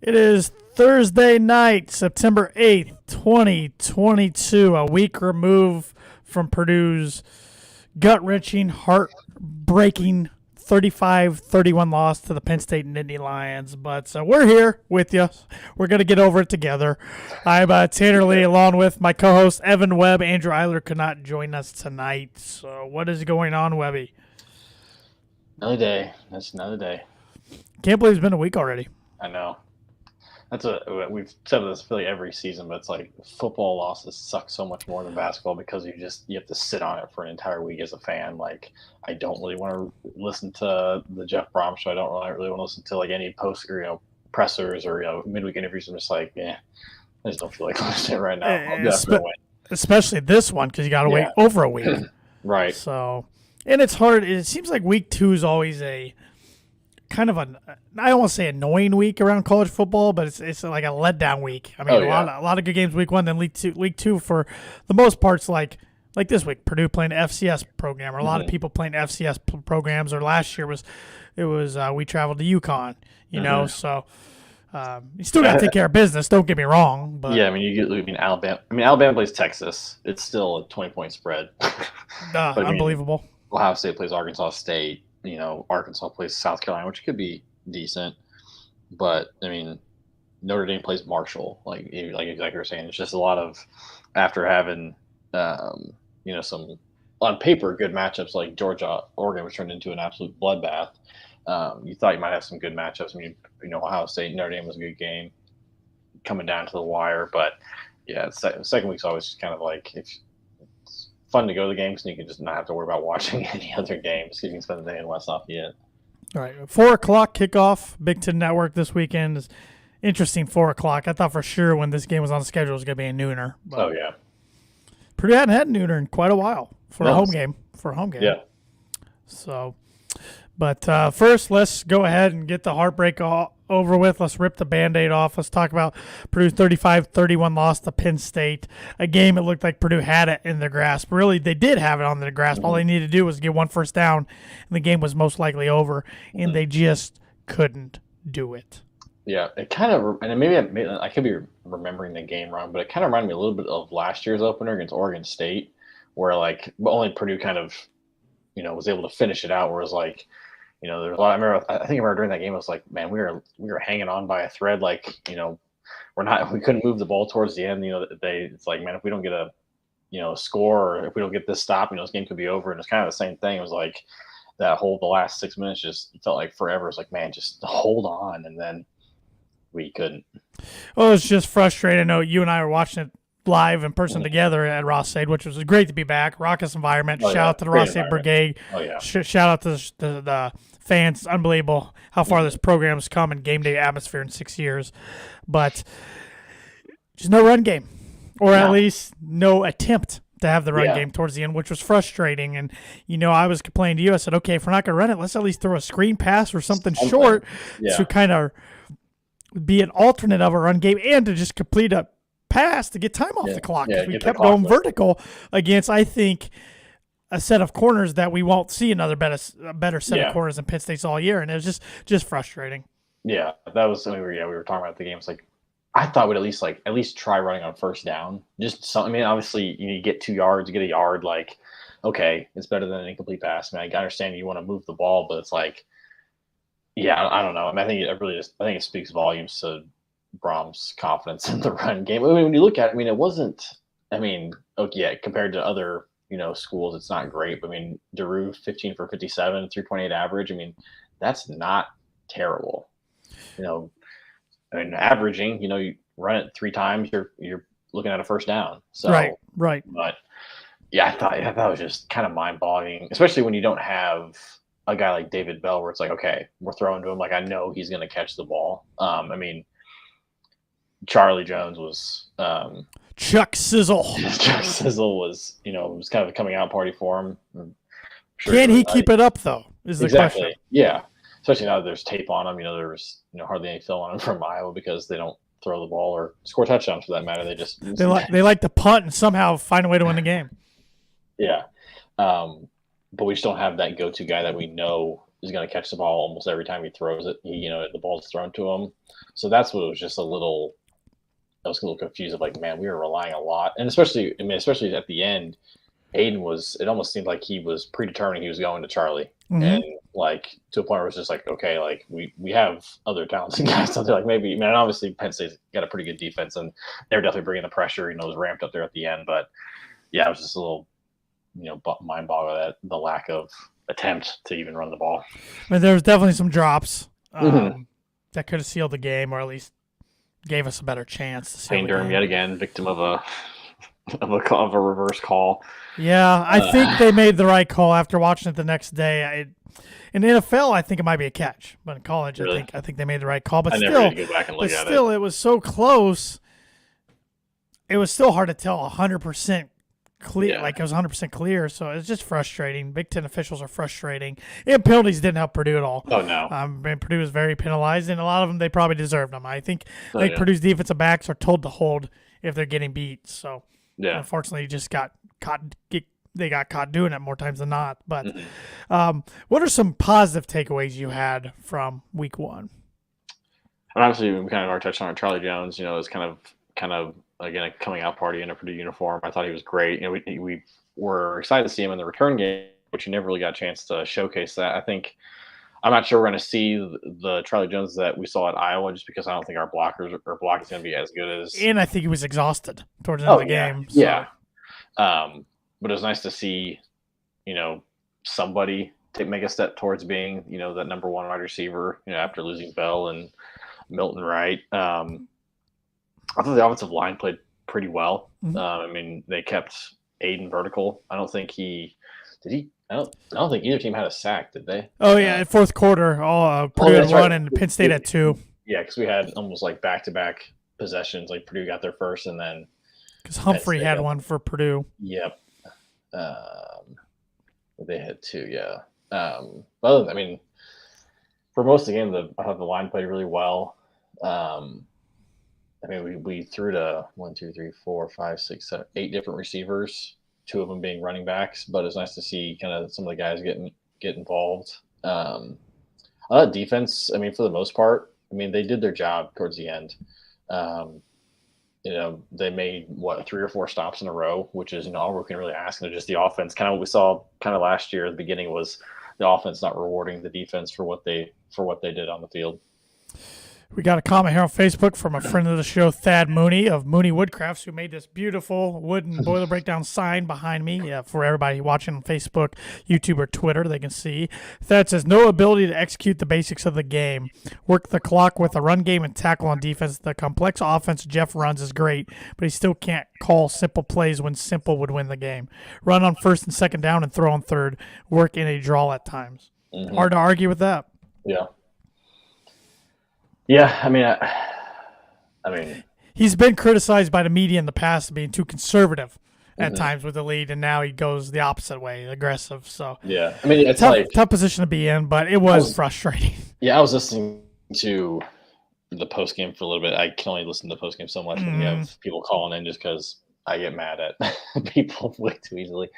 It is Thursday night, September 8th, 2022, a week removed from Purdue's gut-wrenching, heart-breaking 35-31 loss to the Penn State Nittany Lions. But we're here with you. We're going to get over it together. I'm Tanner Lee, along with my co-host Evan Webb. Andrew Eiler could not join us tonight. So what is going on, Webby? Another day. That's another day. Can't believe it's been a week already. I know. We've said this really every season, but it's like football losses suck so much more than basketball because you have to sit on it for an entire week as a fan. Like, I don't really want to listen to the Jeff Brom show. I don't really want to listen to like any post or pressers or midweek interviews. I'm just like, I just don't feel like listening right now. I'll definitely win. Especially this one because you got to wait over a week. Right. So, and it's hard. It seems like week 2 is always a kind of I don't want to say annoying week around college football, but it's like a letdown week. I mean, a lot of good games week 1, then week two for the most parts like this week, Purdue playing an FCS program, or a lot of people playing FCS programs, or last year we traveled to UConn, so you still got to take care of business. Don't get me wrong, but Alabama. Alabama plays Texas. It's still a 20-point spread. Unbelievable. Ohio State plays Arkansas State. Arkansas plays South Carolina, which could be decent, but Notre Dame plays Marshall. Like you were saying, it's just a lot of, after having some on paper good matchups like Georgia, Oregon, which turned into an absolute bloodbath. You thought you might have some good matchups. Ohio State, Notre Dame was a good game, coming down to the wire, but second week's always just kind of like it's fun to go to the games, and you can just not have to worry about watching any other games. You can spend the day in West Lafayette. All right, 4:00 kickoff. Big Ten Network this weekend is interesting. 4:00. I thought for sure when this game was on the schedule it was going to be a nooner. Oh yeah, Purdue hadn't had a nooner in quite a while for a home game. Yeah. So, but first, let's go ahead and get the heartbreak over with. Let's rip the Band-Aid off. Let's talk about Purdue's 35-31 loss to Penn State, a game it looked like Purdue had it in their grasp. Really, they did have it on their grasp. All they needed to do was get one first down, and the game was most likely over, and they just couldn't do it. Yeah, it kind of – and maybe I could be remembering the game wrong, but it kind of reminded me a little bit of last year's opener against Oregon State, where only Purdue kind of was able to finish it out, whereas there's a lot. I think during that game, it was like, man, we were hanging on by a thread. We couldn't move the ball towards the end. It's like, man, if we don't get a score, or if we don't get this stop, this game could be over. And it's kind of the same thing. It was like the last 6 minutes just felt like forever. It was like, man, just hold on. And then we couldn't. Well, it's just frustrating. I know you and I were watching it live in person together at Ross-Ade, which was great to be back. Raucous environment. Shout out to the Ross-Ade Brigade. Oh, yeah. Shout out to the fans. It's unbelievable how far this program has come in game day atmosphere in 6 years. But just no run game, or at least no attempt to have the run game towards the end, which was frustrating. And, I was complaining to you. I said, okay, if we're not going to run it, let's at least throw a screen pass or something short to kind of be an alternate of a run game and to just complete a pass to get time off the clock, because we kept going vertical against, I think, a set of corners that we won't see another better set of corners in Penn State's all year, and it was just frustrating. Yeah, that was we were talking about the game. It's like, I thought we'd at least try running on first down. Just something. Obviously you get 2 yards, you get a yard. Like, okay, it's better than an incomplete pass. I understand you want to move the ball, but it's like, I don't know. I think it speaks volumes to Brom's confidence in the run game. When you look at it, it wasn't. Compared to other schools, it's not great. But Daru 15 for 57, 3.8 average. That's not terrible. Averaging. You run it 3 times, you're looking at a first down. So right. But I thought it was just kind of mind-boggling, especially when you don't have a guy like David Bell, where it's like, okay, we're throwing to him. Like, I know he's going to catch the ball. Charlie Jones was Chuck Sizzle. Chuck Sizzle was, it was kind of a coming out party for him. Can he keep it up though? Is the question. Yeah, especially now that there's tape on him. There was hardly any film on him from Iowa because they don't throw the ball or score touchdowns for that matter. They like to punt and somehow find a way to win the game. Yeah, but we just don't have that go-to guy that we know is going to catch the ball almost every time he throws it. The ball's thrown to him. So that's what was just I was a little confused of like, man, we were relying a lot. And especially at the end, it almost seemed like he was predetermined he was going to Charlie. Mm-hmm. And like to a point where it's just like, okay, like we have other talented guys out there. Like maybe, I mean, obviously Penn State's got a pretty good defense and they're definitely bringing the pressure, it was ramped up there at the end. But yeah, it was just a little, mind boggled at the lack of attempt to even run the ball. I mean, there was definitely some drops that could have sealed the game, or at least gave us a better chance to seal Payne the Durham game. yet again, victim of a reverse call. Yeah, I think they made the right call after watching it the next day. In the NFL, I think it might be a catch, but in college, Really? I think they made the right call. But I never still, did go back and look at it was so close. It was still hard to tell 100% clear, Yeah. like it was 100% clear. So it's just frustrating. Big Ten officials are frustrating, and penalties didn't help Purdue at all. Oh no. And Purdue was very penalized, and a lot of them they probably deserved them. I think Yeah. Purdue's defensive backs are told to hold if they're getting beat. So Yeah. unfortunately, just got caught. They got caught doing it more times than not. But Mm-hmm. what are some positive takeaways you had from week one? And obviously, we kind of already touched on it. Charlie Jones, it was kind of again a coming out party in a Purdue uniform. I thought he was great. We were excited to see him in the return game, which you never really got a chance to showcase that. I think I'm not sure we're going to see the Charlie Jones that we saw at Iowa, just because I don't think our block is going to be as good as. And I think he was exhausted towards the end of the game. So. Yeah. But it was nice to see, somebody make a step towards being, that number one wide receiver, after losing Bell and Milton Wright. I thought the offensive line played pretty well. Mm-hmm. I mean, they kept Aiden vertical. I don't think I don't think either team had a sack, did they? Oh yeah, in fourth quarter, Purdue had one and Penn State had two. Yeah, because we had almost like back-to-back possessions. Like Purdue got their first, and then because Humphrey had one for Purdue. Yep. They had two, yeah. But I mean, for most of the game, I thought the line played really well. I mean, we threw to 1, 2, 3, 4, 5, 6, 7, 8 different receivers, 2 of them being running backs. But it's nice to see kind of some of the guys get involved. Defense, I mean, for the most part, I mean, they did their job towards the end. They made 3 or 4 stops in a row, which is all we can really ask. And just the offense, kind of what we saw kind of last year at the beginning, was the offense not rewarding the defense for what they did on the field. We got a comment here on Facebook from a friend of the show, Thad Mooney of Mooney Woodcrafts, who made this beautiful wooden boiler breakdown sign behind me. Yeah, for everybody watching on Facebook, YouTube, or Twitter, they can see. Thad says, no ability to execute the basics of the game. Work the clock with a run game and tackle on defense. The complex offense Jeff runs is great, but he still can't call simple plays when simple would win the game. Run on first and second down and throw on third. Work in a draw at times. Mm-hmm. Hard to argue with that. Yeah. Yeah, I mean, he's been criticized by the media in the past for being too conservative at times with the lead, and now he goes the opposite way, aggressive. So yeah, I mean, it's tough position to be in, but it was frustrating. Yeah, I was listening to the post game for a little bit. I can only listen to the post game so much when you have people calling in, just because I get mad at people way too easily.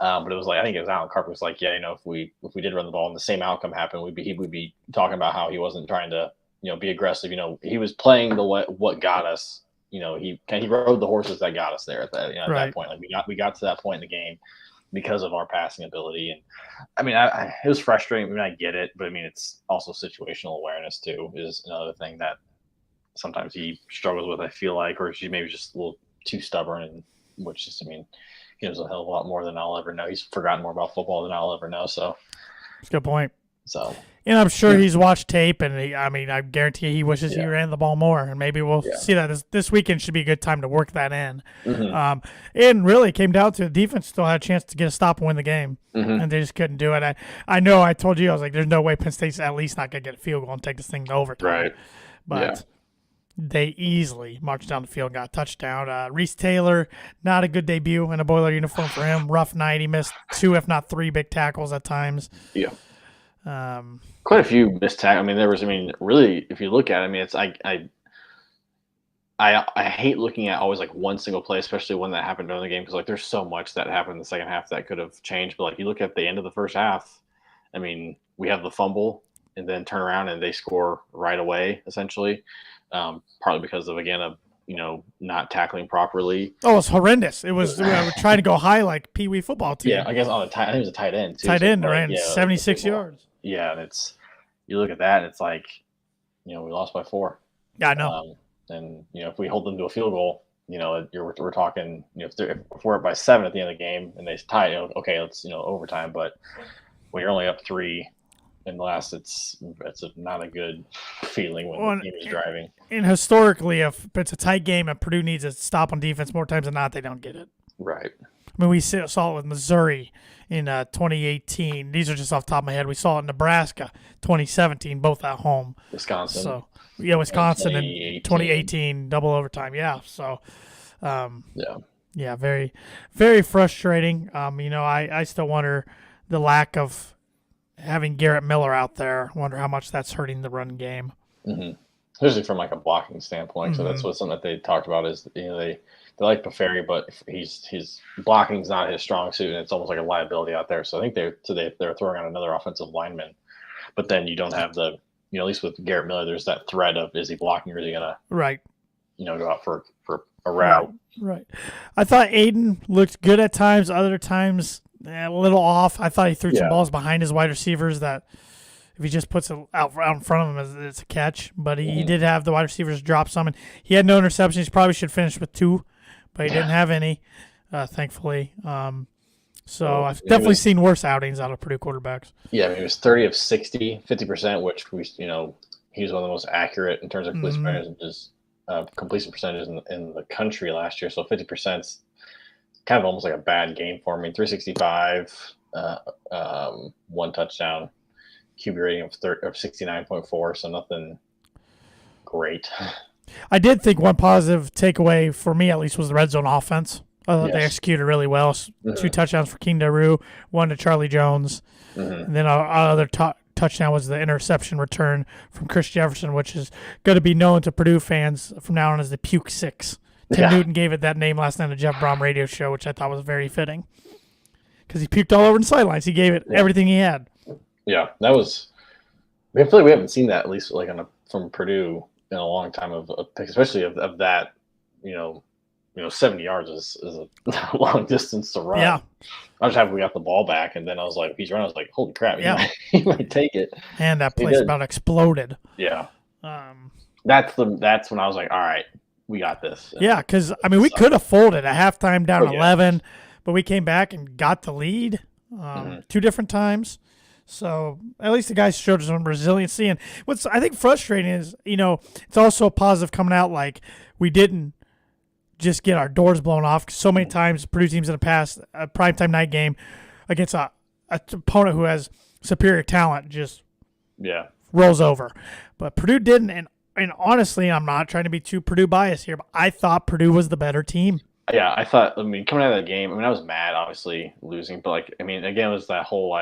But it was like, I think it was Alan Carper was like, yeah, if we did run the ball and the same outcome happened, he would be talking about how he wasn't trying to be aggressive. He was playing what got us. He rode the horses that got us there at that at that point. Like we got to that point in the game because of our passing ability. And I mean, it was frustrating. I mean, I get it, but I mean, it's also situational awareness too is another thing that sometimes he struggles with. I feel like, or she maybe just a little too stubborn, and which just, I mean, he knows a hell of a lot more than I'll ever know. He's forgotten more about football than I'll ever know. So that's a good point. So. And I'm sure he's watched tape, and I guarantee he wishes he ran the ball more. And maybe we'll see that this weekend should be a good time to work that in. Mm-hmm. And really, it came down to the defense still had a chance to get a stop and win the game, and they just couldn't do it. I know I told you, I was like, there's no way Penn State's at least not going to get a field goal and take this thing to overtime. Right. But they easily marched down the field and got a touchdown. Reese Taylor, not a good debut in a Boiler uniform for him. Rough night. He missed 2, if not 3 big tackles at times. Yeah. Quite a few missed tackles. I mean, there was. I mean, really, if you look at it, I mean, it's I hate looking at always like one single play, especially when that happened during the game, because like there's so much that happened in the second half that could have changed. But like you look at the end of the first half, I mean, we have the fumble and then turn around and they score right away, essentially. Partly because of not tackling properly. Oh, it's horrendous. It was we were trying to go high like Pee Wee football team. Yeah, I guess on the tight. I think it was a tight end too. Tight so end like, ran 76 yards. Yeah, and you look at that, and it's like, we lost by 4. Yeah, I know. And if we hold them to a field goal, we're talking. If we're up by 7 at the end of the game and they tie, okay, let's overtime. But when you're only up 3 in the last, it's not a good feeling when the team is driving. And historically, if it's a tight game and Purdue needs a stop on defense, more times than not, they don't get it. Right. I mean, we saw it with Missouri in 2018. These are just off the top of my head. We saw it in Nebraska 2017, both at home. Wisconsin. So, yeah, Wisconsin in 2018, double overtime. Yeah. So, yeah, very, very frustrating. I still wonder the lack of having Garrett Miller out there. I wonder how much that's hurting the run game. Mm-hmm. Especially from like a blocking standpoint. Mm-hmm. So that's something that they talked about is they like Peferi, but his blocking's not his strong suit, and it's almost like a liability out there. So I think they're throwing out another offensive lineman, but then you don't have at least with Garrett Miller, there's that threat of is he blocking or is he gonna go out for a route? Right. I thought Aiden looked good at times. Other times a little off. I thought he threw some balls behind his wide receivers that if he just puts it out in front of him, it's a catch. But he did have the wide receivers drop some, and he had no interceptions. He probably should finish with 2, but he didn't have any, thankfully. So I've definitely seen worse outings out of Purdue quarterbacks. Yeah, I mean, he was 30 of 60, 50%, which he was one of the most accurate in terms of completion percentages in the country last year. So 50% is kind of almost like a bad game for me. 365, 1 touchdown, QB rating of 69.4, so nothing great. I did think one positive takeaway for me, at least, was the red zone offense. I thought they executed really well. 2 touchdowns for King Daru, 1 to Charlie Jones. And then our other touchdown was the interception return from Chris Jefferson, which is going to be known to Purdue fans from now on as the Puke 6. Tim Newton gave it that name last night on the Jeff Brom radio show, which I thought was very fitting because he puked all over the sidelines. He gave it everything he had. Yeah, that was. I feel like we haven't seen that at least like from Purdue in a long time of especially of that. 70 yards is a long distance to run. Yeah, I was happy we got the ball back, and then I was like, he's running. I was like, holy crap, he might take it. And that place about exploded. Yeah. That's when I was like, all right, we got this. Yeah, because we could have folded at halftime down 11, but we came back and got the lead 2 different times. So at least the guys showed some resiliency. And what's I think frustrating is, it's also a positive coming out like we didn't just get our doors blown off. Cause so many times Purdue teams in the past, a primetime night game against a opponent who has superior talent just rolls over. But Purdue didn't. And honestly, I'm not trying to be too Purdue biased here, but I thought Purdue was the better team. Yeah, I thought, coming out of that game, I was mad, obviously, losing. But, again, it was that whole,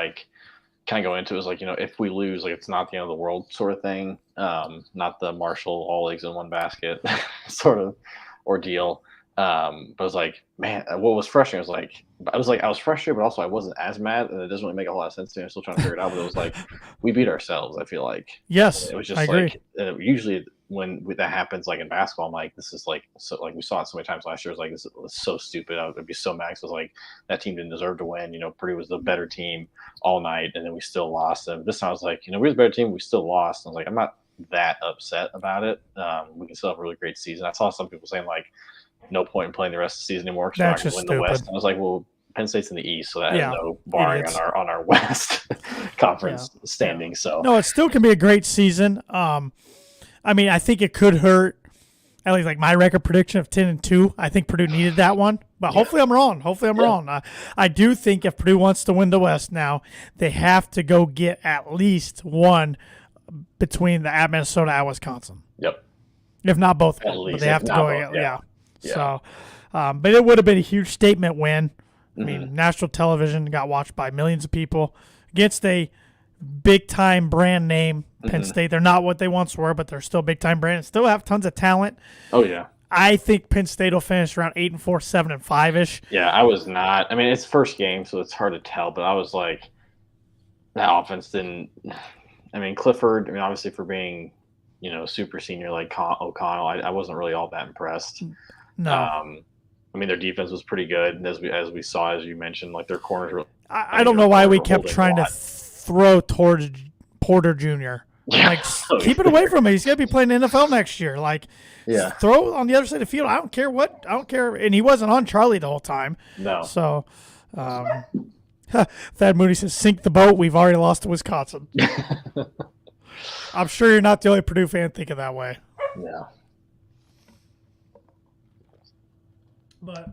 kind of go into it was if we lose, it's not the end of the world sort of thing. Not the Marshall all eggs in one basket sort of ordeal. But it was man, what was frustrating was I was frustrated, but also I wasn't as mad, and it doesn't really make a whole lot of sense to me. I'm still trying to figure it out, but it was we beat ourselves. I feel like yes, it was just I agree. Usually when that happens, in basketball, I'm this is so we saw it so many times last year. It was this is so stupid. I'd be so mad. It was that team didn't deserve to win. Purdue was the better team all night, and then we still lost. And this time I was we were the better team. We still lost. And I was I'm not that upset about it. We can still have a really great season. I saw some people saying no point in playing the rest of the season anymore because we're not going to win the West. And I was well, Penn State's in the East, so that has no bearing on our West conference standing. So no, it still can be a great season. I think it could hurt. At least my record prediction of 10-2. I think Purdue needed that one, but hopefully I'm wrong. Wrong. I do think if Purdue wants to win the West now, they have to go get at least one between at Minnesota and Wisconsin. Yep. If not both, but they have to go. Yeah. So, but it would have been a huge statement win. National television got watched by millions of people against a big-time brand name, Penn State. They're not what they once were, but they're still big-time brand and still have tons of talent. Oh, yeah. I think Penn State will finish around 8-4, 7-5-ish. Yeah, I was not. It's first game, so it's hard to tell, but I was that offense didn't. I mean, Clifford. I mean, obviously for being, super senior like O'Connell, I wasn't really all that impressed. No. I mean, their defense was pretty good, as we saw, as you mentioned, like their corners were. I don't know why we kept trying to throw towards Porter Jr. Like, keep it away from him. He's going to be playing NFL next year. Like, throw on the other side of the field. I don't care what. I don't care. And he wasn't on Charlie the whole time. No. So, Thad Mooney says, sink the boat. We've already lost to Wisconsin. I'm sure you're not the only Purdue fan thinking that way. No. But,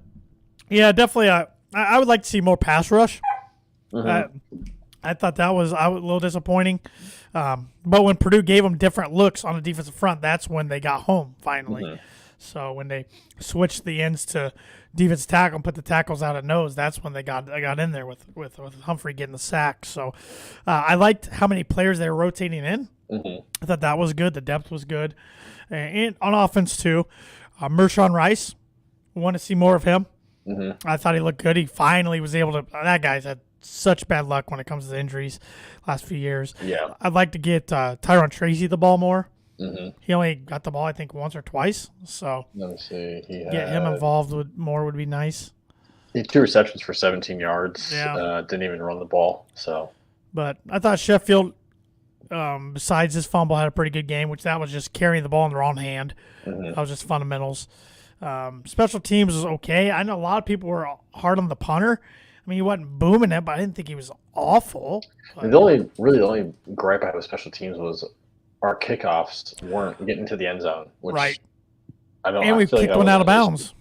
yeah, definitely I would like to see more pass rush. Mm-hmm. I thought that was a little disappointing. But when Purdue gave them different looks on the defensive front, that's when they got home finally. Mm-hmm. So when they switched the ends to defensive tackle and put the tackles out at nose, that's when they got in there with Humphrey getting the sack. So I liked how many players they were rotating in. Mm-hmm. I thought that was good. The depth was good. And on offense, too, Mershawn Rice, want to see more of him. Mm-hmm. I thought he looked good. He finally was able to – that guy's had such bad luck when it comes to injuries last few years. Yeah. I'd like to get Tyron Tracy the ball more. Mm-hmm. He only got the ball, I think, once or twice. So let me see. Get him involved more would be nice. He had 2 receptions for 17 yards. Yeah. Didn't even run the ball. So, but I thought Sheffield, besides his fumble, had a pretty good game, which that was just carrying the ball in the wrong hand. Mm-hmm. That was just fundamentals. Special teams was okay. I know a lot of people were hard on the punter. I mean, he wasn't booming it, but I didn't think he was awful. The only gripe I had with special teams was our kickoffs weren't getting to the end zone. Which right. And we kicked one out of bounds.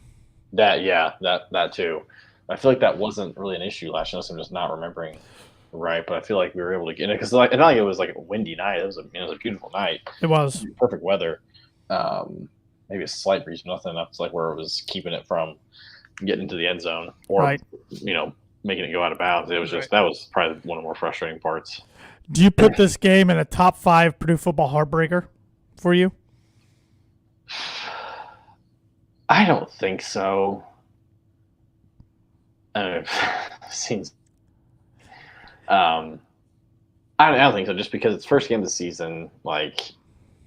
That too. I feel like that wasn't really an issue last year, unless I'm just not remembering right. But I feel like we were able to get it because not like it was like a windy night. It was a beautiful night. It was perfect weather. Maybe a slight breeze, nothing enough to like where it was keeping it from getting into the end zone or making it go out of bounds. It was just that was probably one of the more frustrating parts. Do you put this game in a top 5 Purdue football heartbreaker for you? I don't think so. I don't think so. Just because it's first game of the season, like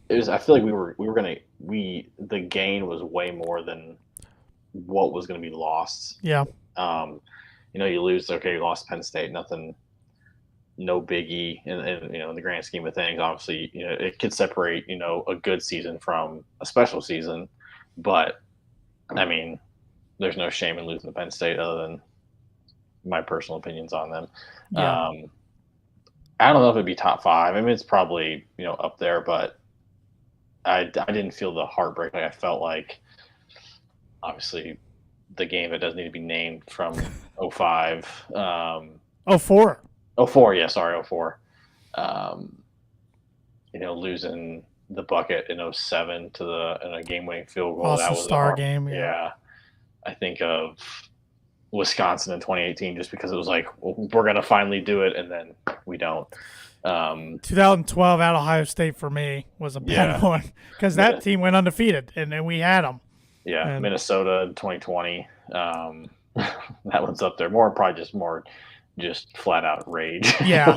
it was. I feel like the gain was way more than what was going to be lost. Yeah. You lose. Okay, you lost Penn State. Nothing. No biggie in the grand scheme of things. Obviously, it could separate a good season from a special season, but I mean, there's no shame in losing to Penn State other than my personal opinions on them. Yeah. I don't know if it'd be top 5. I mean, it's probably up there, but I didn't feel the heartbreak. Like I felt like obviously the game that doesn't need to be named from 05. 04. 04, yeah, sorry, 04. Losing the bucket in 07 in a game-winning field goal. That was a star game. Yeah. I think of Wisconsin in 2018 just because it was like, well, we're going to finally do it, and then we don't. 2012 at Ohio State for me was a bad one because that team went undefeated, and then we had them. Yeah, and Minnesota in 2020. That one's up there. Just flat out rage. Yeah.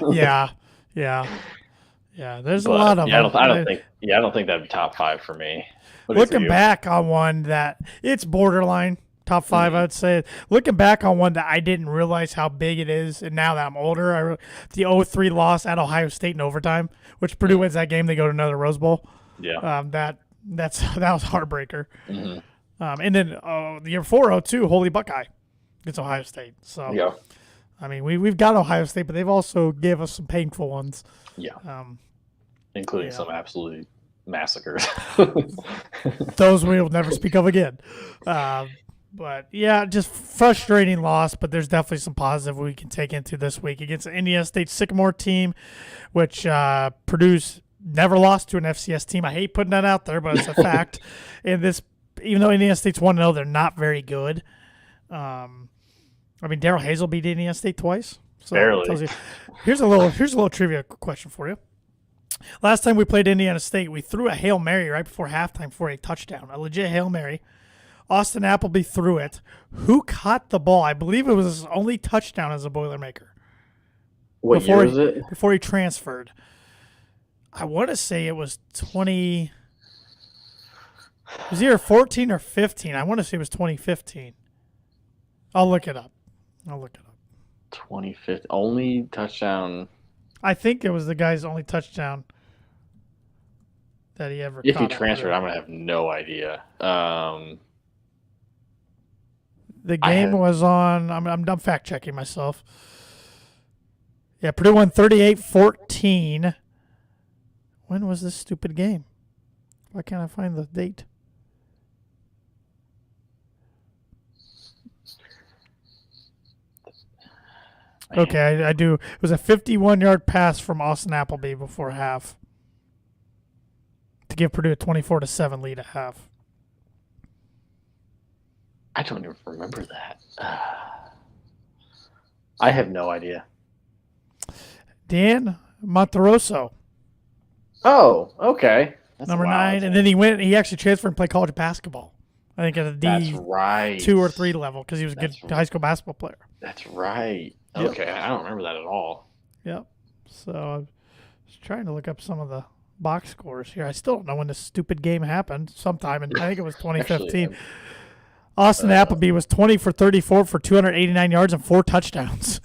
There's a lot of them. I don't think that'd be top 5 for me. Looking back on one that it's borderline top 5, I'd say. Looking back on one that I didn't realize how big it is, and now that I'm older, the 03 loss at Ohio State in overtime, which Purdue wins that game, they go to another Rose Bowl. Yeah. That was heartbreaker. Mm-hmm. And then the year before 02, Holy Buckeye gets Ohio State. So yeah. I mean, we've got Ohio State, but they've also gave us some painful ones. Yeah. Including some absolutely massacres. Those we will never speak of again. But, yeah, just frustrating loss, but there's definitely some positive we can take into this week against the Indiana State Sycamore team, which Purdue's never lost to an FCS team. I hate putting that out there, but it's a fact. And this, even though Indiana State's 1-0, they're not very good. I mean, Darrell Hazel beat Indiana State twice. So barely. Here's a little trivia question for you. Last time we played Indiana State, we threw a Hail Mary right before halftime for a touchdown, a legit Hail Mary. Austin Appleby threw it. Who caught the ball? I believe it was his only touchdown as a Boilermaker. What year was it? Before he transferred. I want to say it was 20. It was either 14 or 15. I want to say it was 2015. I'll look it up. 2015. Only touchdown. I think it was the guy's only touchdown that he ever If caught. he transferred, I'm going to have no idea. The game was on. I'm fact checking myself. Yeah, Purdue won 38-14. When was this stupid game? Why can't I find the date? Okay, I do. It was a 51-yard pass from Austin Appleby before half to give Purdue a 24-7 lead at half. I don't even remember that. I have no idea. Dan Monteroso. Oh, okay. That's Number 9, and then he actually transferred and played college basketball. I think at a D2 or 3 level because he was a good high school basketball player. That's right. Yep. Okay, I don't remember that at all. Yep. So I was trying to look up some of the box scores here. I still don't know when this stupid game happened. Sometime in, I think it was 2015. Actually, Austin Appleby was 20 for 34 for 289 yards and 4 touchdowns.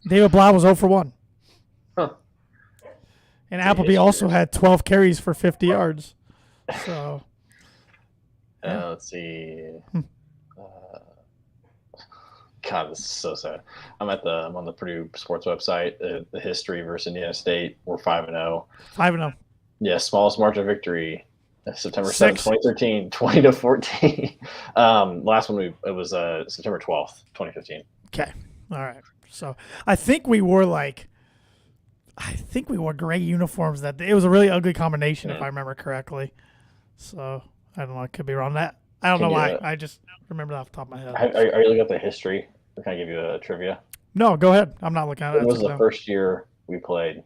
David Blau was 0 for 1. Huh. And Appleby also had 12 carries for 50 yards. So, let's see. God, this is so sad. I'm on the Purdue sports website. The history versus Indiana State. We're 5-0. 5-0. Yeah, smallest margin of victory. September 7th, 2013, 20-14. Last one it was September 12th, 2015. Okay. All right. So I think we wore gray uniforms that day. It was a really ugly combination if I remember correctly. So I don't know. I could be wrong. I don't know why. I just remember that off the top of my head. Are you looking at the history? Or can I give you a trivia? No, go ahead. I'm not looking at it. When was the first year we played?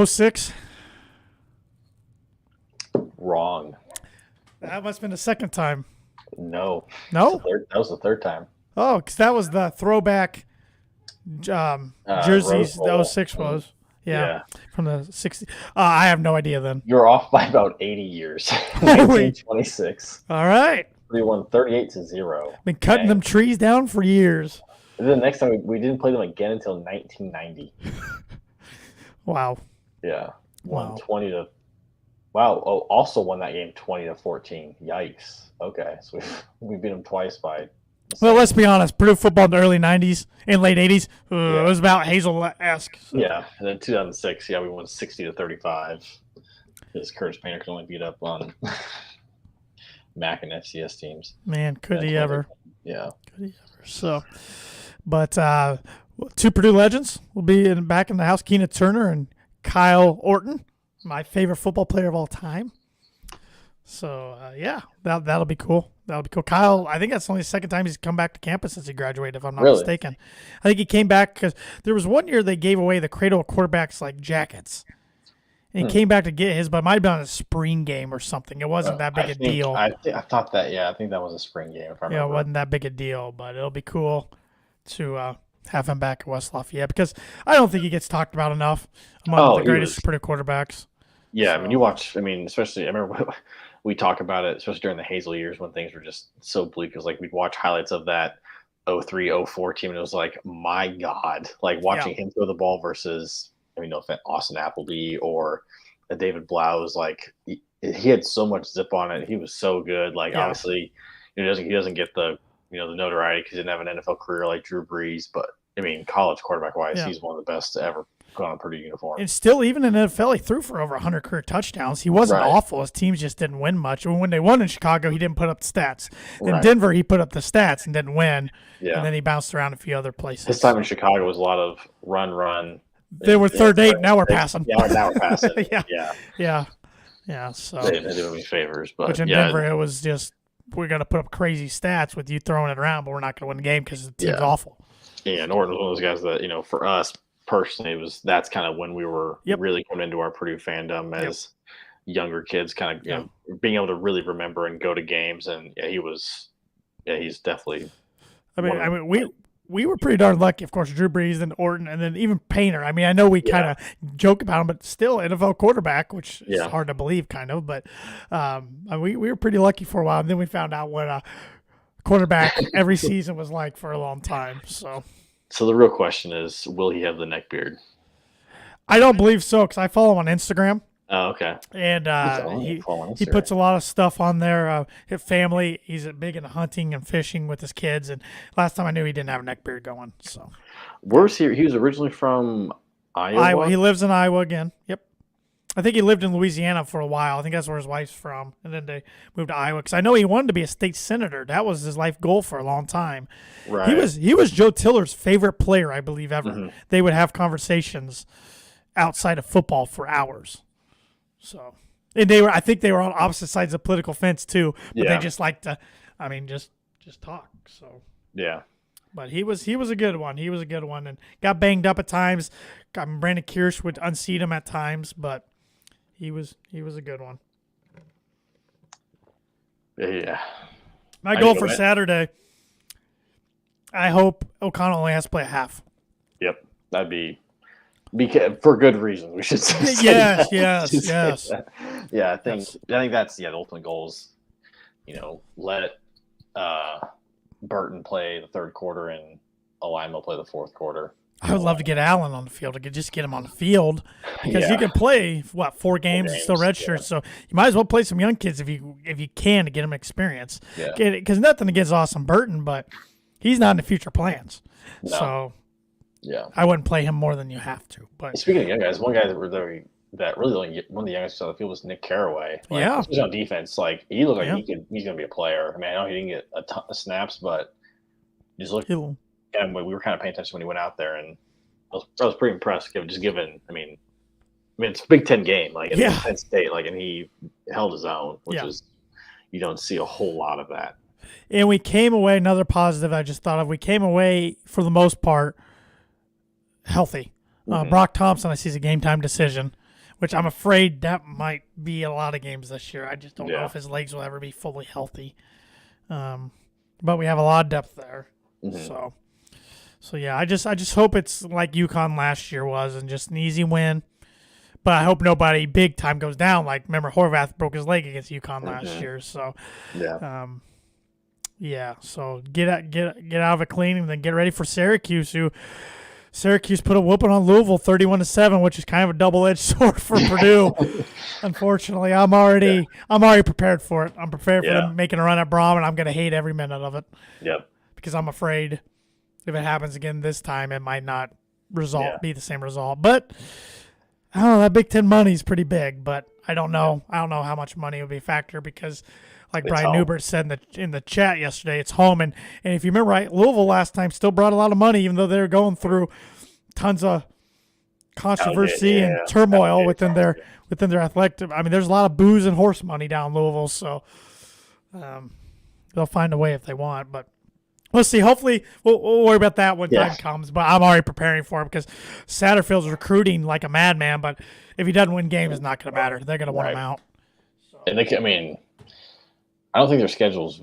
06. Wrong. That must have been the second time. No. No? That was the third time. Oh, because that was the throwback jerseys. The 06 was. Yeah. From the 60s. I have no idea then. You're off by about 80 years. 1926. All right. We won 38-0. Been cutting them trees down for years. And then the next time we didn't play them again until 1990. Wow. Yeah. Won 20 to. Wow. Oh, also won that game 20-14. Yikes. Okay. So we beat them twice by. Well, let's be honest. Purdue football in the early 90s and late 80s, it was about Hazel-esque. So. Yeah. And then 2006, we won 60-35. Because Curtis Painter could only beat up on MAC and FCS teams. Man, could he ever. Yeah. Could he ever. So, but 2 Purdue legends will be back in the house, Keena Turner and Kyle Orton, my favorite football player of all time. So, that'll be cool. That'll be cool. Kyle, I think that's only the second time he's come back to campus since he graduated, if I'm not mistaken. I think he came back because there was one year they gave away the Cradle quarterbacks like jackets. And he came back to get his, but it might have been on a spring game or something. It wasn't that big a deal. I thought that, I think that was a spring game, if I remember. Yeah, it wasn't that big a deal, but it'll be cool to have him back at West Lafayette because I don't think he gets talked about enough among the greatest Purdue quarterbacks. Yeah, so. I mean, you watch, especially, I remember we talk about it, especially during the Hazel years when things were just so bleak. Because, we'd watch highlights of that 03-04 team, and it was like, my God. Watching him throw the ball versus, no offense, Austin Appleby or David Blau was he had so much zip on it. He was so good. Obviously, he doesn't get the, the notoriety because he didn't have an NFL career like Drew Brees. But, college quarterback-wise, he's one of the best to ever put on a Purdue uniform. And still, even in the NFL, he threw for over 100 career touchdowns. He wasn't awful. His teams just didn't win much. When they won in Chicago, he didn't put up the stats. In Denver, he put up the stats and didn't win. Yeah. And then he bounced around a few other places. His time in Chicago was a lot of run. They were third eight. Now we're passing. Yeah, now we're passing. Yeah. So they didn't do any favors. But which in Denver, it was just, we're going to put up crazy stats with you throwing it around, but we're not going to win the game because the team's awful. Yeah, Norton was one of those guys that, for us personally, that's kind of when we were really coming into our Purdue fandom as younger kids, kind of being able to really remember and go to games. And he's definitely I mean, we were pretty darn lucky. Of course, Drew Brees, then Orton, and then even Painter. I mean, I know we kind of joke about him, but still NFL quarterback, which is hard to believe, kind of. But we were pretty lucky for a while, and then we found out what a quarterback every season was like for a long time. So the real question is, will he have the neck beard? I don't believe so, because I follow him on Instagram. Oh, okay. And he puts a lot of stuff on there. His family, he's big into hunting and fishing with his kids. And last time I knew, he didn't have a neck beard going. So, where's he? He was originally from Iowa. He lives in Iowa again. Yep. I think he lived in Louisiana for a while. I think that's where his wife's from. And then they moved to Iowa, because I know he wanted to be a state senator. That was his life goal for a long time. Right. He was Joe Tiller's favorite player, I believe, ever. Mm-hmm. They would have conversations outside of football for hours. So, and I think they were on opposite sides of the political fence too, but they just like to, just talk. So, yeah. But he was a good one. He was a good one, and got banged up at times. Brandon Kirsch would unseat him at times, but he was a good one. Yeah. My goal for Saturday, I hope O'Connell only has to play a half. Yep, that'd be. For good reason, we should say. Yes. Yeah, I think that's the ultimate goal is, let Burton play the third quarter and Alimo play the fourth quarter. I would love to get Allen on the field to just get him on the field, because you can play 4 games and still redshirt. So you might as well play some young kids if you can, to get them experience. Yeah. Because nothing against Austin Burton, but he's not in the future plans. No. So. Yeah, I wouldn't play him more than you have to. But speaking of young guys, one guy that really only one of the youngest on the field was Nick Carraway. Especially on defense, he looked like he's going to be a player. I mean, I know he didn't get a ton of snaps, but just look. And we were kind of paying attention when he went out there, and I was pretty impressed. Given, I mean, it's a Big Ten game, in Penn State, and he held his own, which is you don't see a whole lot of that. And we came away, another positive I just thought of. We came away for the most part healthy. Brock Thompson, I see, is a game time decision, which I'm afraid that might be a lot of games this year. I just don't know if his legs will ever be fully healthy. But we have a lot of depth there. Mm-hmm. So yeah, I just hope it's like UConn last year was, and just an easy win. But I hope nobody big time goes down. Remember, Horvath broke his leg against UConn last year. So so get out of it clean, and then get ready for Syracuse, Syracuse put a whooping on Louisville 31-7, which is kind of a double-edged sword for Purdue. Unfortunately, I'm already prepared for it. I'm prepared for them making a run at Braum, and I'm going to hate every minute of it. Yep. Because I'm afraid if it happens again this time, it might not be the same result. But I don't know, that Big Ten money is pretty big, but I don't know. I don't know how much money will be a factor, because Brian Newbert said in the chat yesterday, it's home. And if you remember right, Louisville last time still brought a lot of money, even though they were going through tons of controversy and turmoil within their athletic. I mean, there's a lot of booze and horse money down Louisville, so they'll find a way if they want. But we'll see. Hopefully, we'll worry about that when time comes. But I'm already preparing for it, because Satterfield's recruiting like a madman. But if he doesn't win games, it's not going to matter. They're going to want him out. So. And I don't think their schedule's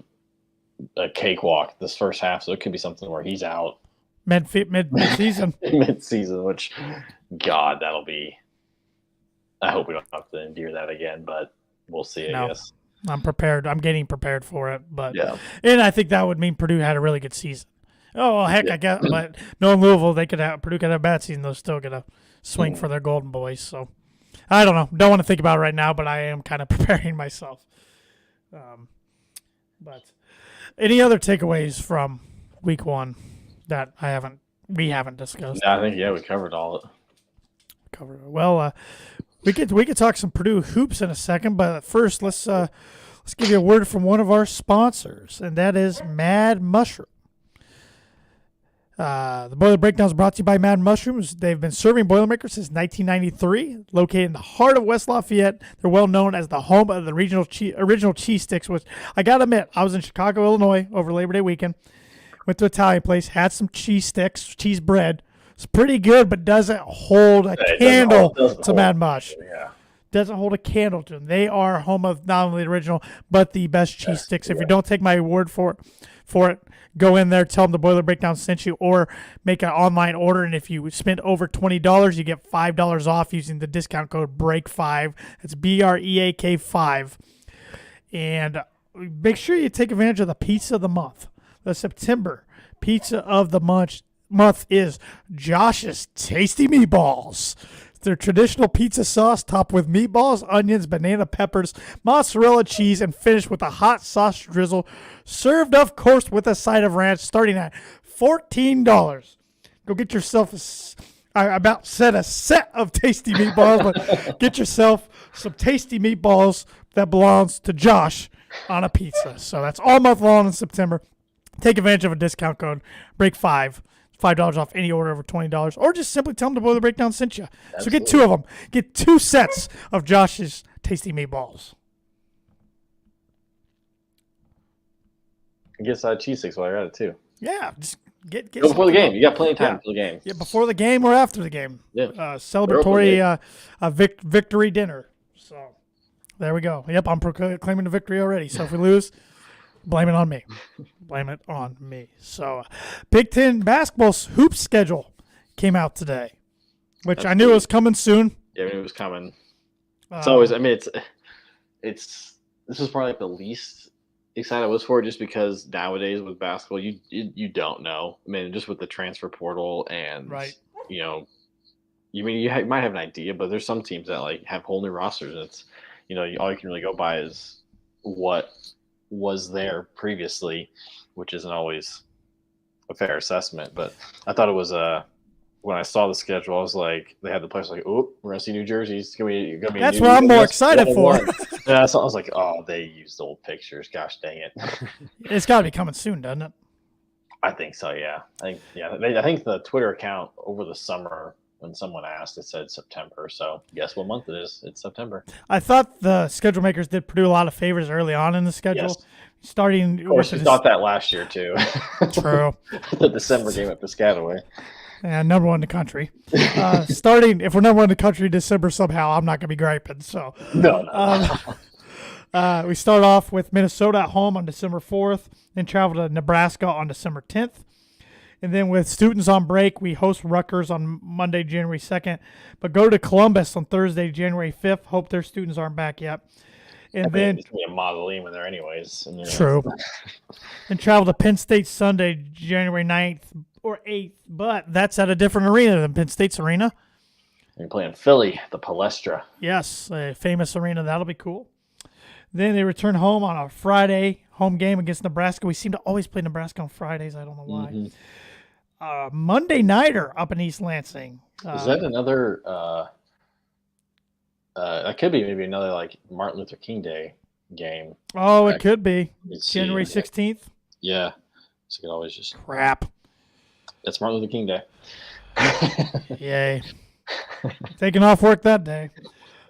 a cakewalk this first half, so it could be something where he's out mid-season. Mid-season, which, God, that'll be. I hope we don't have to endure that again, but we'll see. I guess I'm prepared. I'm getting prepared for it, but and I think that would mean Purdue had a really good season. Oh well, heck, I guess. But knowing Louisville, Purdue could have a bad season. They'll still get a swing for their Golden Boys. So I don't know. Don't want to think about it right now, but I am kind of preparing myself. But any other takeaways from week 1 that we haven't discussed? No, I think we covered all of it. Well, we could talk some Purdue hoops in a second, but first let's give you a word from one of our sponsors, and that is Mad Mushroom. The Boiler Breakdown is brought to you by Mad Mushrooms. They've been serving Boilermakers since 1993. Located in the heart of West Lafayette, they're well known as the home of the original cheese sticks, which I got to admit, I was in Chicago, Illinois over Labor Day weekend. Went to an Italian place, had some cheese sticks, cheese bread. It's pretty good, but doesn't hold a candle to Mad Mush. Yeah. doesn't hold a candle to them. They are home of not only the original, but the best cheese sticks. If you don't take my word for it, go in there, tell them the Boiler Breakdown sent you, or make an online order. And if you spend over $20, you get $5 off using the discount code BREAK5. That's BREAK 5. And make sure you take advantage of the pizza of the month. The September pizza of the month is Josh's Tasty Meatballs. Their traditional pizza sauce topped with meatballs, onions, banana peppers, mozzarella cheese, and finished with a hot sauce drizzle. Served, of course, with a side of ranch, starting at $14. Go get yourself I about said a set of Tasty Meatballs, but get yourself some Tasty Meatballs that belongs to Josh on a pizza. So that's all month long in September. Take advantage of a discount code, BREAK5. $5 off any order over $20, or just simply tell them the Boiler Breakdown sent you. Absolutely. So get 2 of them. Get 2 sets of Josh's Tasty Meatballs. I guess cheese sticks while you're at it too. Yeah, just get go before the game. You got plenty of time before the game. Yeah, before the game or after the game. Yeah, celebratory victory dinner. So there we go. Yep, I'm proclaiming the victory already. So if we lose, blame it on me. Blame it on me. So, Big Ten basketball hoop schedule came out today, which I knew it was coming soon. Yeah, I mean, it was coming. It's always. I mean, it's. This was probably like the least excited I was for, just because nowadays with basketball, you don't know. I mean, just with the transfer portal and you know, you might have an idea, but there's some teams that like have whole new rosters, and it's all you can really go by is what was there previously, which isn't always a fair assessment. But I thought it was when I saw the schedule, I was like, they had the players like, oh, we're gonna see New Jersey. It's gonna be that's what I'm more excited for. Yeah, so I was like, oh, they used old pictures. Gosh dang it! It's got to be coming soon, doesn't it? I think so. Yeah, I think the Twitter account over the summer, when someone asked, it said September. So guess what month it is? It's September. I thought the schedule makers did Purdue a lot of favors early on in the schedule. Yes. Starting, of course, we thought that last year too. True. The December game at Piscataway. Yeah, number 1 in the country. Starting, if we're number 1 in the country December somehow, I'm not going to be griping. So no. We start off with Minnesota at home on December 4th, then travel to Nebraska on December 10th. And then with students on break, we host Rutgers on Monday, January 2nd, but go to Columbus on Thursday, January 5th. Hope their students aren't back yet. And then it's going to be a mausoleum in there anyways. True. And travel to Penn State Sunday, January 9th or 8th, but that's at a different arena than Penn State's arena. You're playing Philly, the Palestra. Yes, a famous arena. That'll be cool. Then they return home on a Friday home game against Nebraska. We seem to always play Nebraska on Fridays. I don't know why. Mm-hmm. Monday nighter up in East Lansing. Is that another? That could be maybe another like Martin Luther King Day game. Oh, it could be January 16th. Yeah, so you could always just crap. It's Martin Luther King Day. Yay! Taking off work that day.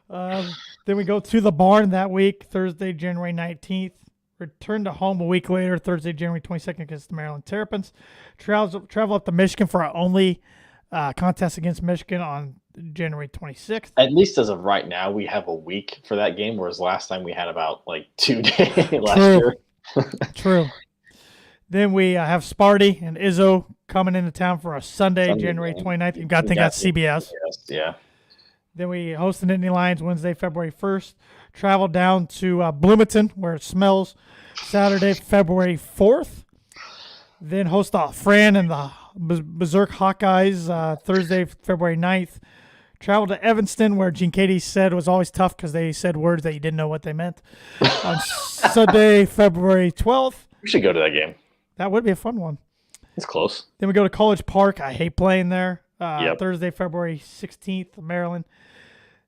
Then we go to the barn that week, Thursday, January 19th. Return to home a week later, Thursday, January 22nd against the Maryland Terrapins. Travel up to Michigan for our only contest against Michigan on January 26th. At least as of right now, we have a week for that game, whereas last time we had about like 2 days last year. True. Then we have Sparty and Izzo coming into town for a Sunday January 29th. You've got to think that's CBS. Yeah. Then we host the Nittany Lions Wednesday, February 1st. Travel down to Bloomington, where it smells, Saturday, February 4th. Then host Fran and the Berserk Hawkeyes Thursday, February 9th. Travel to Evanston, where Gene Katie said was always tough because they said words that you didn't know what they meant. On Sunday, February 12th. We should go to that game. That would be a fun one. It's close. Then we go to College Park. I hate playing there. Yep. Thursday, February 16th, Maryland.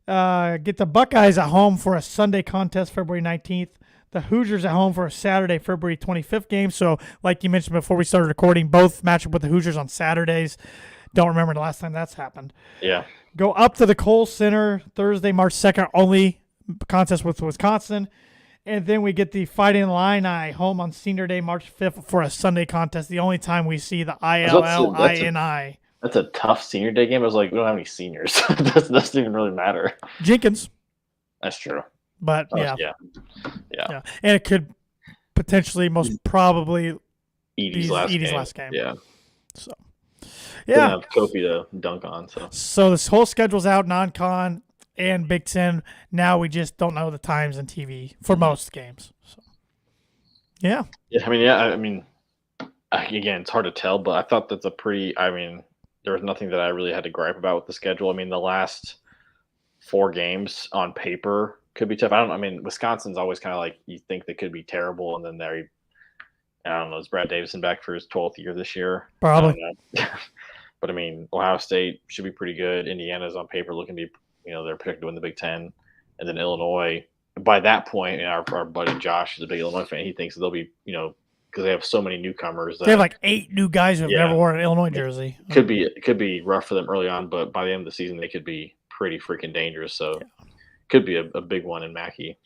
Get the Buckeyes at home for a Sunday contest, February 19th. The Hoosiers at home for a Saturday, February 25th game. So, like you mentioned before we started recording, both match up with the Hoosiers on Saturdays. Don't remember the last time that's happened. Yeah. Go up to the Kohl Center Thursday, March 2nd, only contest with Wisconsin. And then we get the Fighting Illini home on Senior Day, March 5th for a Sunday contest. The only time we see the ILLINI. That's a tough Senior Day game. I was like, we don't have any seniors. That doesn't even really matter. Jenkins. That's true. But Yeah. and it could potentially, most probably, Edie's last game. Yeah. So Didn't have Kofi to dunk on. So this whole schedule's out, non-con and Big Ten. Now we just don't know the times and TV for most games. So yeah. I mean, again, it's hard to tell, but I thought that's a pretty. I mean, there was nothing that I really had to gripe about with the schedule. I mean, the last 4 games on paper could be tough. I mean, Wisconsin's always kind of like you think they could be terrible, and then I don't know, is Brad Davison back for his 12th year this year? Probably. But I mean, Ohio State should be pretty good. Indiana's on paper looking to be, they're projected to win the Big Ten, and then Illinois. By that point, our buddy Josh is a big Illinois fan. He thinks they'll be, because they have so many newcomers. They have like 8 new guys who have never worn an Illinois jersey. It could be rough for them early on, but by the end of the season, they could be pretty freaking dangerous. So, could be a big one in Mackey.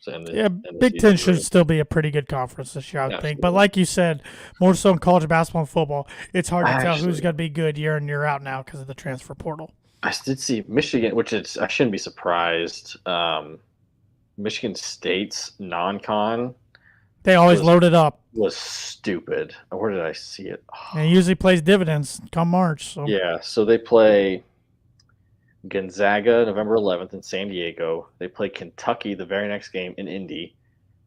Big Ten should still be a pretty good conference this year, I would think. But like you said, more so in college basketball and football, it's hard to tell who's going to be good year in, year out now because of the transfer portal. I did see Michigan, I shouldn't be surprised. Michigan State's non-con. They always load it up. Was stupid. Where did I see it? And it usually plays dividends come March. So. Yeah, so they play Gonzaga November 11th in San Diego. They play Kentucky the very next game in Indy.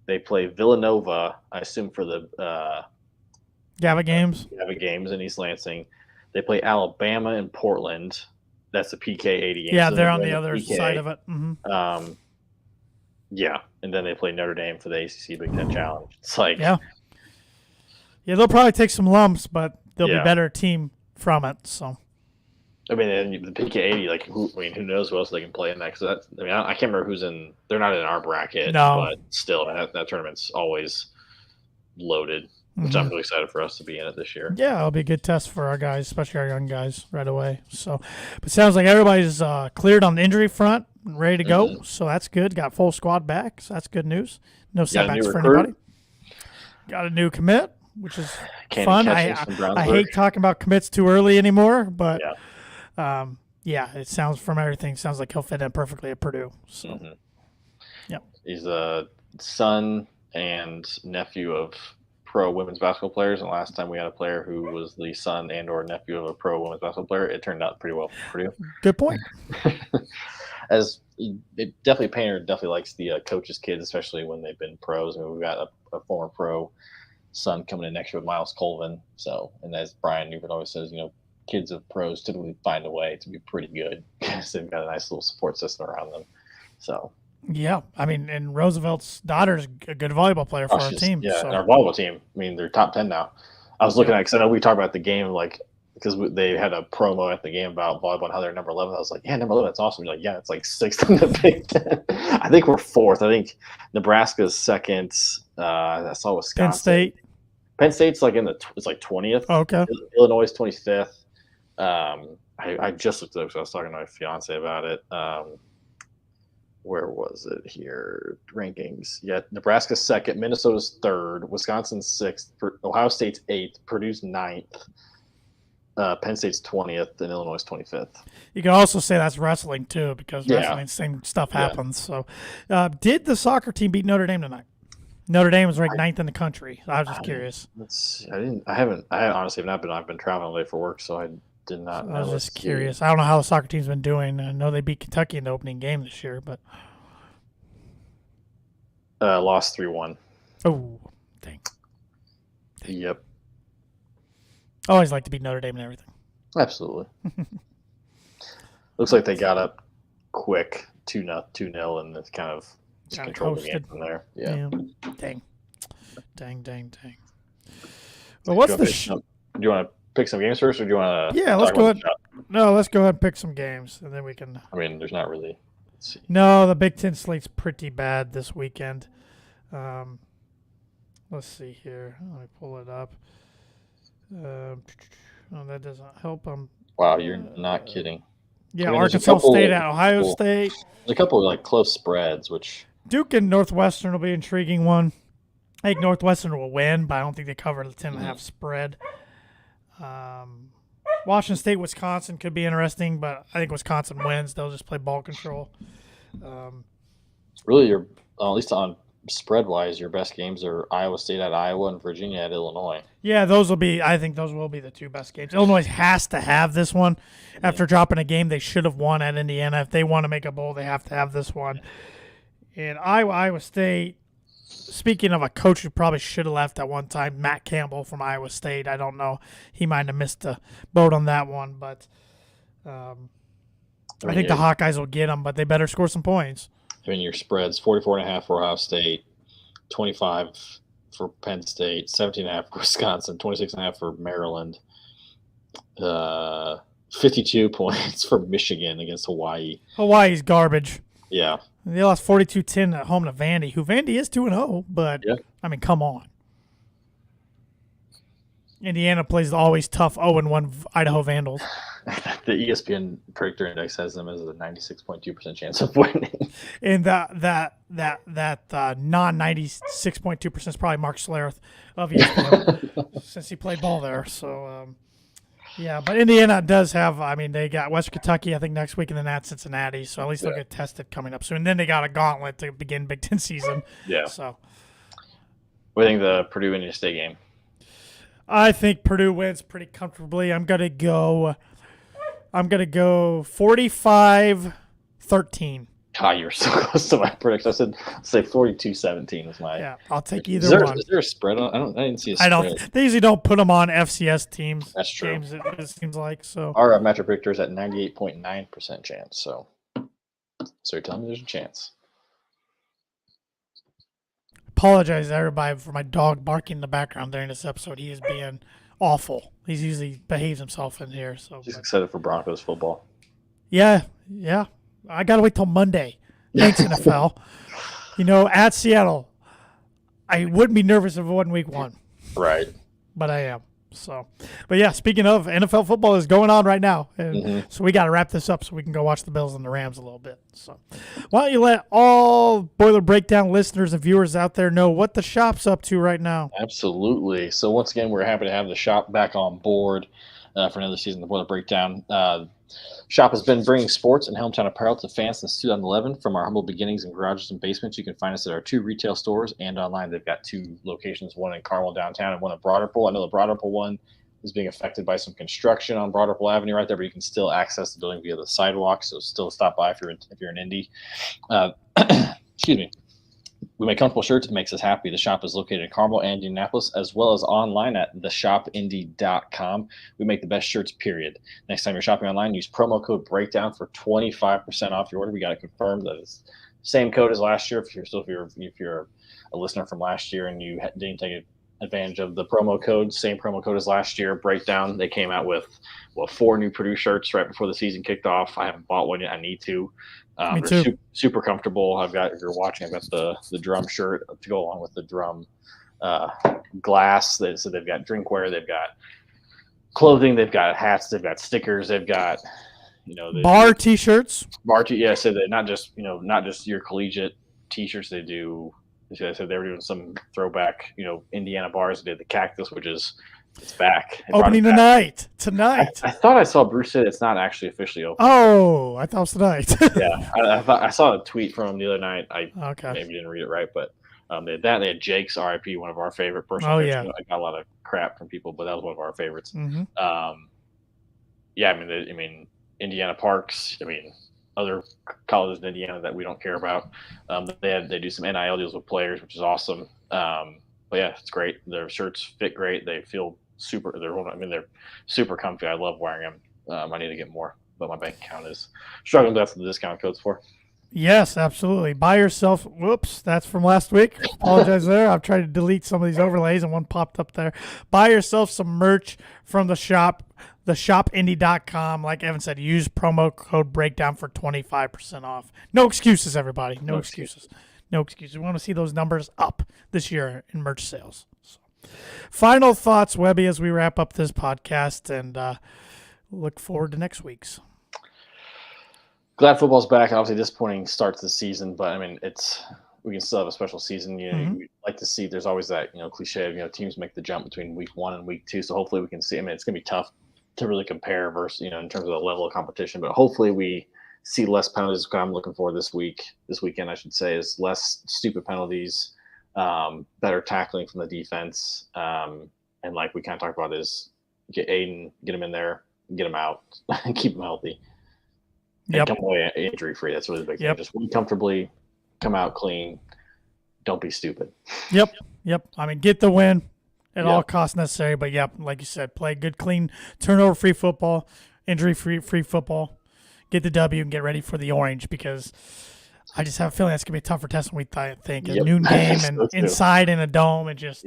They play Villanova, I assume for the GABA games in East Lansing. They play Alabama in Portland. That's the PK 80 game. Yeah, so they're on the other side of it. Mm-hmm. Yeah, and then they play Notre Dame for the ACC Big Ten Challenge. It's like yeah, they'll probably take some lumps, but they'll be a better team from it. So, I mean, the PK 80, like who knows who else they can play in that? Because I can't remember who's in. They're not in our bracket, but still, that tournament's always loaded. Which I'm really excited for us to be in it this year. Yeah, it'll be a good test for our guys, especially our young guys, right away. So, but it sounds like everybody's cleared on the injury front, and ready to go. So that's good. Got full squad back, so that's good news. No setbacks for anybody. Got a new commit, which is fun. I hate talking about commits too early anymore, but it sounds from everything sounds like he'll fit in perfectly at Purdue. So, he's a son and nephew of pro women's basketball players, and last time we had a player who was the son and or nephew of a pro women's basketball player, it turned out pretty well for Purdue. Good point. As Painter definitely likes the coach's kids, especially when they've been pros. I mean, we've got a former pro son coming in next year with Miles Colvin. So, and as Brian Newford always says, kids of pros typically find a way to be pretty good because they've got a nice little support system around them. So. Yeah, I mean, and Roosevelt's daughter's a good volleyball player for our team. Yeah, so. And our volleyball team. I mean, they're top 10 now. I was looking at, because I know we talked about the game, because they had a promo at the game about volleyball and how they're number 11. I was like, yeah, number 11, that's awesome. You're like, yeah, it's like 6th in the Big Ten. I think we're 4th. I think Nebraska's 2nd. I saw Wisconsin. Penn State's like it's like 20th. Oh, okay. Illinois is 25th. I just looked it up because I was talking to my fiance about it. Where was it here? Rankings. Yeah, Nebraska's 2nd, Minnesota's 3rd, Wisconsin's 6th, Ohio State's 8th, Purdue's 9th, Penn State's 20th, and Illinois' 25th. You can also say that's wrestling too, because wrestling, same stuff happens. So, did the soccer team beat Notre Dame tonight? Notre Dame was ranked 9th in the country. I was just curious. I honestly have not been. I've been traveling late for work, so I did not. I was just curious. I don't know how the soccer team's been doing. I know they beat Kentucky in the opening game this year, but lost 3-1. Oh, dang. Yep. I always like to beat Notre Dame and everything. Absolutely. Looks like they got up quick, 2-0, and it's kind of controlled the game from there. Yeah. Dang. Well, what's the? Do you want to pick some games first, or do you want to? Yeah, let's go ahead. No, let's go ahead and pick some games, and then we can. I mean, there's not really. Let's see. No, the Big Ten slate's pretty bad this weekend. Let's see here. Let me pull it up. That doesn't help. Wow, you're not kidding. Yeah, I mean, Arkansas State at Ohio State. There's a couple of close spreads, which Duke and Northwestern will be an intriguing one. I think Northwestern will win, but I don't think they cover the 10.5 spread. Washington State, Wisconsin could be interesting, but I think Wisconsin wins. They'll just play ball control. Really, your at least on spread wise, your best games are Iowa State at Iowa and Virginia at Illinois. Yeah, I think those will be the two best games. Illinois has to have this one. After dropping a game they should have won at Indiana. If they want to make a bowl, they have to have this one. And Iowa State, speaking of a coach who probably should have left at one time, Matt Campbell from Iowa State. I don't know. He might have missed the boat on that one, but I think the Hawkeyes will get them, but they better score some points. I mean, your spreads 44.5 for Ohio State, 25 for Penn State, 17.5 for Wisconsin, 26.5 for Maryland, 52 points for Michigan against Hawaii. Hawaii's garbage. Yeah. They lost 42-10 at home to Vandy, who Vandy is 2-0, but, I mean, come on. Indiana plays the always tough 0-1 Idaho Vandals. The ESPN predictor index has them as a 96.2% chance of winning. And that non-96.2% is probably Mark Schlereth of ESPN since he played ball there. So, yeah, but Indiana does have, I mean, they got West Kentucky, I think, next week, and then at Cincinnati. So at least they'll get tested coming up soon. And then they got a gauntlet to begin Big Ten season. Yeah. So, what do you think of the Purdue-Indiana State game? I think Purdue wins pretty comfortably. I'm gonna go 45-13. God, you were so close to my prediction. I said say 42-17 was my. Yeah, I'll take either one. Is there a spread on? I didn't see a spread. They usually don't put them on FCS teams. That's true. Games, it seems like so. Our matchup predictor is at 98.9% chance. So you're telling me there's a chance. Apologize to everybody for my dog barking in the background during this episode. He is being awful. He usually behaves himself in here. So just excited for Broncos football. Yeah. I gotta wait till Monday. Thanks, NFL. At Seattle, I wouldn't be nervous if it wasn't week 1. Right. But I am. So, but yeah, speaking of, NFL football is going on right now. And so we got to wrap this up so we can go watch the Bills and the Rams a little bit. So why don't you let all Boiler Breakdown listeners and viewers out there know what the shop's up to right now? Absolutely. So once again, we're happy to have the shop back on board for another season of the Boiler Breakdown. Shop has been bringing sports and hometown apparel to fans since 2011. From our humble beginnings in garages and basements, you can find us at our 2 retail stores and online. They've got 2 locations, one in Carmel downtown and one in Broad Ripple. I know the Broad Ripple one is being affected by some construction on Broad Ripple Avenue right there, but you can still access the building via the sidewalk. So still stop by if you're in Indy. Excuse me. We make comfortable shirts. It makes us happy. The shop is located in Carmel and Indianapolis, as well as online at theshopindy.com. We make the best shirts, period. Next time you're shopping online, use promo code BREAKDOWN for 25% off your order. We got to confirm that it's same code as last year. If you're a listener from last year and you didn't take advantage of the promo code, same promo code as last year, Breakdown. They came out with 4 new Purdue shirts right before the season kicked off. I haven't bought one yet. I need to. Me too. Super comfortable. If you're watching, I've got the drum shirt to go along with the drum glass. So they've got drinkware, they've got clothing, they've got hats, they've got stickers, they've got bar t-shirts. So they're not just your collegiate t-shirts. They do. I said they were doing some throwback, Indiana bars. They did the Cactus, which is it's back. Opening tonight. I thought I saw Bruce say it's not actually officially open. Oh, I thought it was tonight. Yeah, I saw a tweet from him the other night. I maybe didn't read it right, but they had Jake's RIP, one of our favorite personal. Yeah. I got a lot of crap from people, but that was one of our favorites. Mm-hmm. I mean, Indiana Parks. I mean, other colleges in Indiana that we don't care about. They do some NIL deals with players, which is awesome. But yeah, it's great. Their shirts fit great. They feel super. They're super comfy. I love wearing them. I need to get more, but my bank account is struggling. That's what the discount code's for. Yes, absolutely. Buy yourself. Whoops, that's from last week. Apologize there. I've tried to delete some of these overlays and one popped up there. Buy yourself some merch from the shop, theshopindy.com. Like Evan said, use promo code BREAKDOWN for 25% off. No excuses, everybody. No excuses. No excuses. We want to see those numbers up this year in merch sales. So, final thoughts, Webby, as we wrap up this podcast and look forward to next week's. Glad football's back. Obviously, disappointing start to the season, but I mean, we can still have a special season. You'd like to see. There's always that cliche of teams make the jump between week 1 and week 2. So hopefully we can see. I mean, it's going to be tough to really compare versus in terms of the level of competition, but hopefully we see less penalties. What I'm looking for this weekend, I should say, is less stupid penalties, better tackling from the defense, and like we kind of talked about, is get Aiden, get him in there, get him out, and keep him healthy, and come away injury free. That's really the big thing. Just win comfortably, come out clean. Don't be stupid. Yep. I mean, get the win at all costs necessary. But like you said, play good, clean, turnover-free football, injury-free football. Get the W and get ready for the orange, because I just have a feeling that's gonna be a tougher test than we think. A noon game and inside in a dome, it just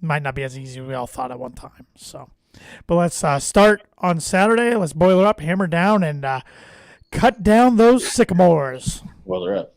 might not be as easy as we all thought at one time. So, but let's start on Saturday. Let's boil it up, hammer down, and cut down those sycamores. Boil her up.